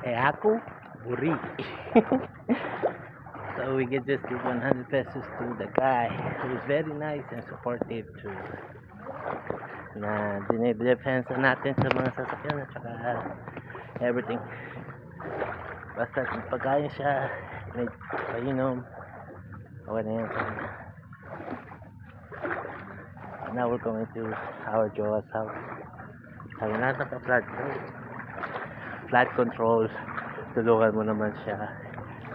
Eh ako, buri. So we can just give 100 pesos to the guy who is very nice and supportive to na dinidepensa natin sa mga sasakyan at saka everything. Basta pagkain siya, may painom, okay na yan. Now we're going to our Joa's house. Sabi natin ka flat control. Tulungan mo naman siya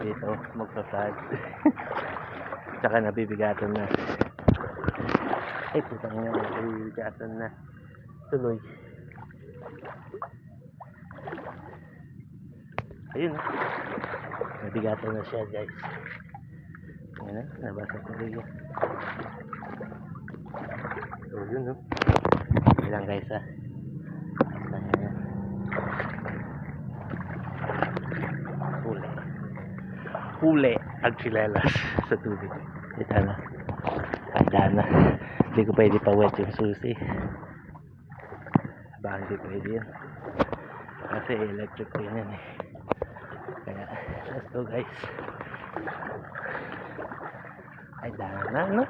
dito magpa-flat. Tsaka nabibigatan na. Ay putang nga, nabibigatan na. Tuloy. Ayun, nabigatan na siya guys. Ayan na, nabasa tuloy yan. So yun no. Ilang guys ha. Ayan. Huli ang chilelas sa tubig. Ito na. Ay na. Hindi ko pwede pa wet yung susi. Baka hindi pwede yun. Kasi electric din yan eh. Kaya let's go guys. Ay na no.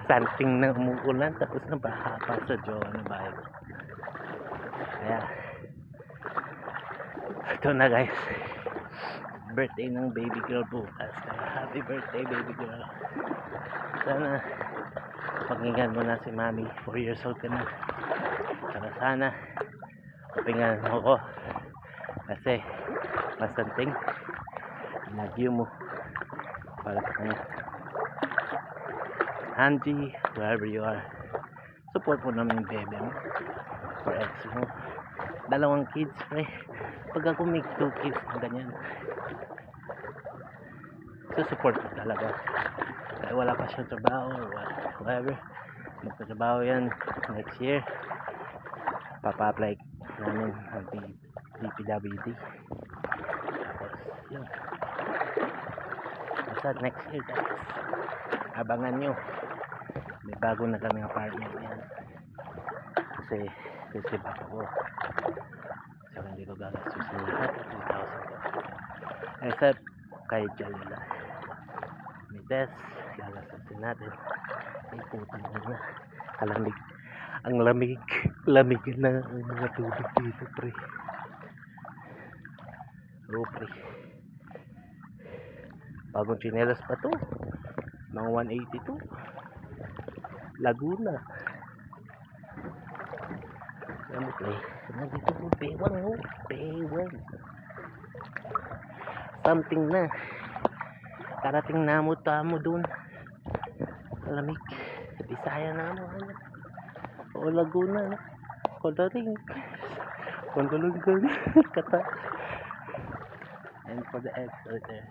Something na umuulan tapos na baha pa sa Jowa na bahay ko. Kaya ito na guys. Birthday ng baby girl bukas. Happy birthday baby girl. Sana pakinggan mo na si mami. 4 years old ka na. Saka sana pakinggan mo ko. Kasi masanting lagyo mo para sa kanya. Hanji, wherever you are, support mo naman yung baby mo for ex mo. 2 kids pre. Pag ako make 2 kids ganyan, support ko talaga. Kaya wala pa siyang trabaho or whatever, magtatrabaho yan next year. Papa-apply namin ang DPWD. Tapos yun, basta next year guys, abangan nyo, may bago na kami apartment yan. Kasi receive ako, so hindi ko gagastusin lahat 2,000 ko except kay Jalila. May test gagastusin natin. Ay putang na, kalamig, ang lamig na ang mga tubig dito pre. Oh pre, bagong chinelas pa to, mga 182 Laguna. Ano pre, nandito po bewang mo, bewang something na karating na mo tamo dun kalamig sa Bisaya na mo o Laguna Kondaring kata. And for the ex right there,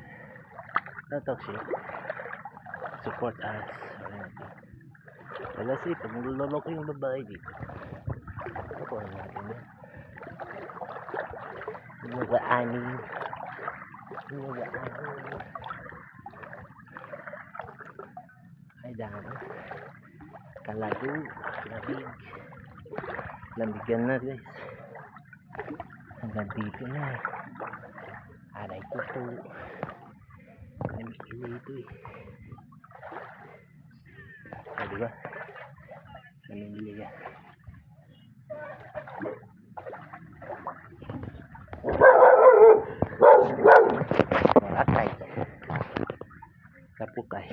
don't talk shit, support us. Wala si pag niloloko yung babae dito, ako ang natin yan. Mga-ani ay dami kalago, lamigan na guys, hanggang dito na. Aray ko po, namigil ito eh. O diba, namimili ka. Akay kapukay.